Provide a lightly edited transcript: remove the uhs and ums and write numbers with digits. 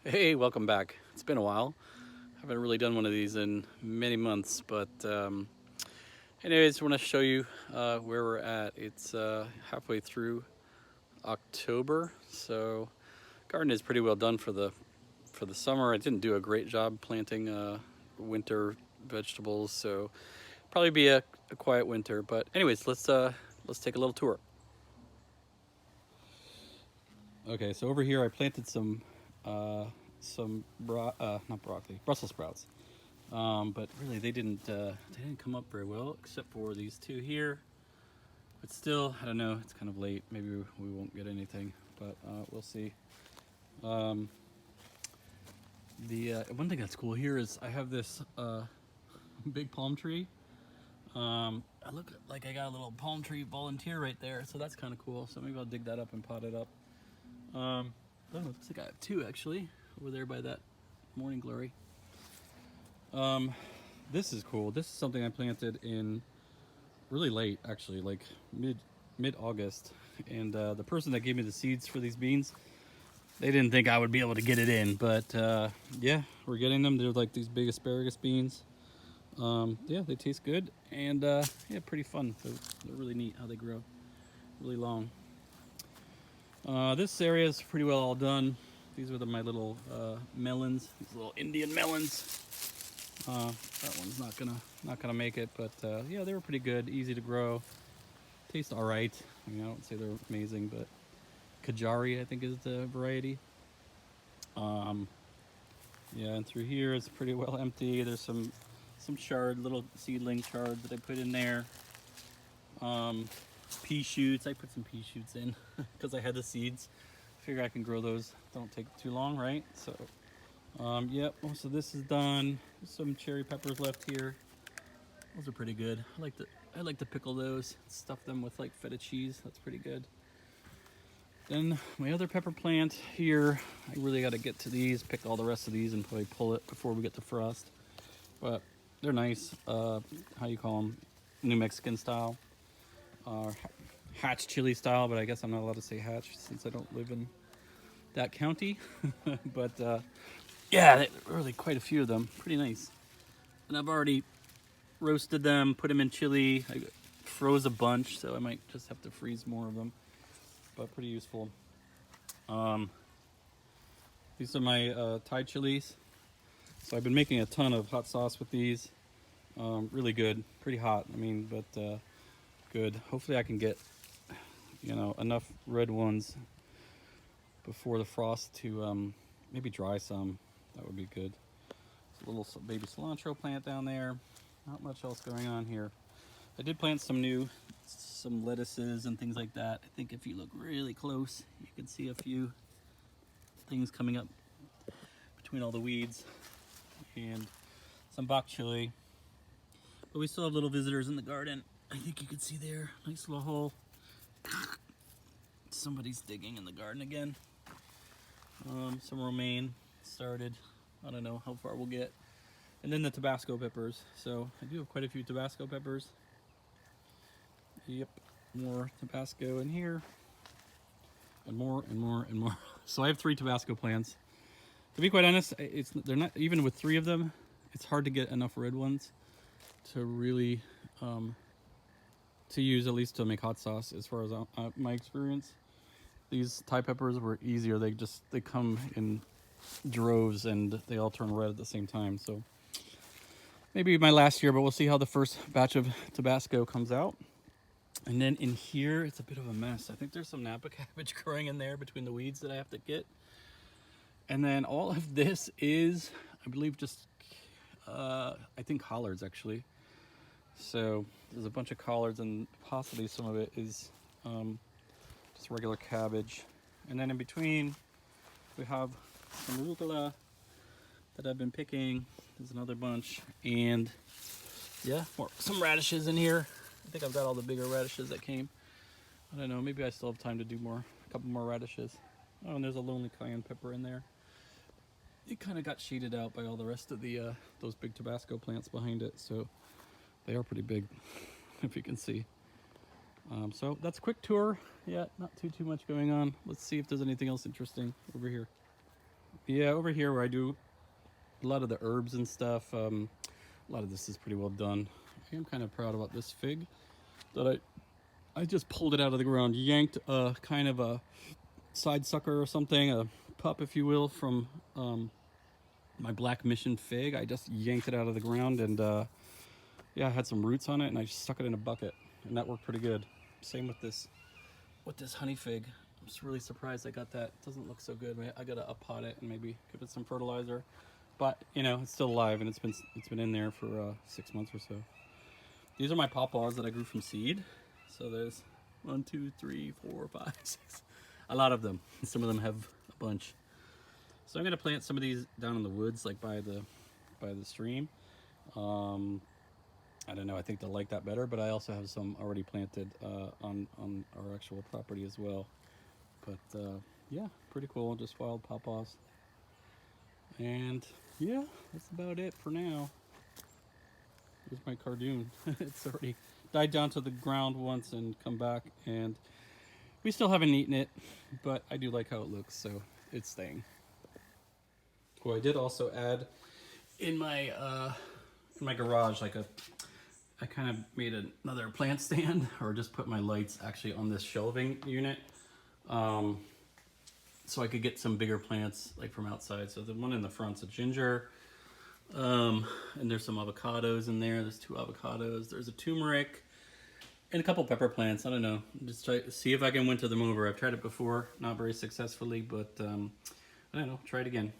Hey, welcome back. It's been a while. Haven't really done one of these in many months, but anyways, I want to show you where we're at. It's halfway through October, so garden is pretty well done for the summer. I didn't do a great job planting winter vegetables, so probably be a quiet winter. But anyways, let's take a little tour. Okay, so over here I planted some not broccoli, Brussels sprouts. But really, they didn't come up very well, except for these two here. But still, I don't know. It's kind of late. Maybe we won't get anything, but we'll see. Um, the one thing that's cool here is I have this big palm tree. I look like I got a little palm tree volunteer right there, so that's kind of cool. So maybe I'll dig that up and pot it up. I don't know. Looks like I have two actually over there by that morning glory. Um, this is cool. This is something I planted in really late, actually, like mid August. And the person that gave me the seeds for these beans, they didn't think I would be able to get it in, but yeah, we're getting them. They're like these big asparagus beans. Yeah, they taste good, and yeah, pretty fun. They're really neat how they grow, really long. This area is pretty well all done. These are my little melons, these little Indian melons. That one's not gonna make it, but yeah, they were pretty good, easy to grow, taste all right. I mean, I don't say they're amazing, but Kajari I think is the variety. Um, yeah, and through here it's pretty well empty. There's some chard, little seedling chard that I put in there. Um, Pea shoots. I put some pea shoots in because I had the seeds. Figure I can grow those. Don't take too long, right? So, yep. Most of this is done. There's some cherry peppers left here. Those are pretty good. I like to pickle those. Stuff them with like feta cheese. That's pretty good. Then my other pepper plant here. I really got to get to these. Pick all the rest of these and probably pull it before we get to frost. But they're nice. How you call them? New Mexican style. Uh, Hatch chili style, but I guess I'm not allowed to say hatch since I don't live in that county. But yeah, really quite a few of them. Pretty nice. And I've already roasted them, put them in chili. I froze a bunch, so I might just have to freeze more of them. But pretty useful. Um, these are my Thai chilies. So I've been making a ton of hot sauce with these. Really good, pretty hot. I mean, but good. Hopefully, I can get enough red ones before the frost to maybe dry some. That would be good. There's a little baby cilantro plant down there. Not much else going on here. I did plant some lettuces and things like that. I think if you look really close, you can see a few things coming up between all the weeds, and some bok chili. But we still have little visitors in the garden. I think you can see there, nice little hole. Somebody's digging in the garden again. Some romaine started. I don't know how far we'll get. And then the Tabasco peppers. So I do have quite a few Tabasco peppers. Yep, more Tabasco in here. And more and more and more. So I have 3 Tabasco plants. To be quite honest, they're not, even with 3 of them, it's hard to get enough red ones to really to use, at least to make hot sauce, as far as my experience. These Thai peppers were easier. They come in droves and they all turn red at the same time. So maybe my last year, but we'll see how the first batch of Tabasco comes out. And then in here, it's a bit of a mess. I think there's some Napa cabbage growing in there between the weeds that I have to get. And then all of this is, I believe, just I think collards actually. So there's a bunch of collards, and possibly some of it is just regular cabbage. And then in between, we have some arugula that I've been picking. There's another bunch, and yeah, some radishes in here. I think I've got all the bigger radishes that came. I don't know, maybe I still have time to do a couple more radishes. Oh, and there's a lonely cayenne pepper in there. It kind of got shaded out by all the rest of the those big Tabasco plants behind it, so they are pretty big, if you can see. So that's a quick tour. Yeah, not too much going on. Let's see if there's anything else interesting over here. yeah, over here where I do a lot of the herbs and stuff, a lot of this is pretty well done. I am kind of proud about this fig that I just pulled it out of the ground, yanked a kind of a side sucker or something, a pup, if you will, from my Black Mission fig. I just yanked it out of the ground, and yeah, I had some roots on it, and I just stuck it in a bucket, and that worked pretty good. Same with this honey fig. I'm just really surprised I got that. It doesn't look so good. I gotta up-pot it and maybe give it some fertilizer. But you know, it's still alive, and it's been in there for 6 months or so. These are my pawpaws that I grew from seed. So there's 1, 2, 3, 4, 5, 6. A lot of them. Some of them have a bunch. So I'm gonna plant some of these down in the woods, like by the stream. I don't know. I think they'll like that better. But I also have some already planted on our actual property as well. But yeah, pretty cool. Just wild pawpaws. And yeah, that's about it for now. Here's my cardoon. It's already died down to the ground once and come back, and we still haven't eaten it, but I do like how it looks, so it's staying. Well, I did also add in my garage, I kind of made another plant stand, or just put my lights actually on this shelving unit, so I could get some bigger plants like from outside. So the one in the front's a ginger, and there's some avocados in there. There's 2 avocados. There's a turmeric and a couple pepper plants. I don't know. Just try to see if I can winter them over. I've tried it before, not very successfully, but I don't know. Try it again.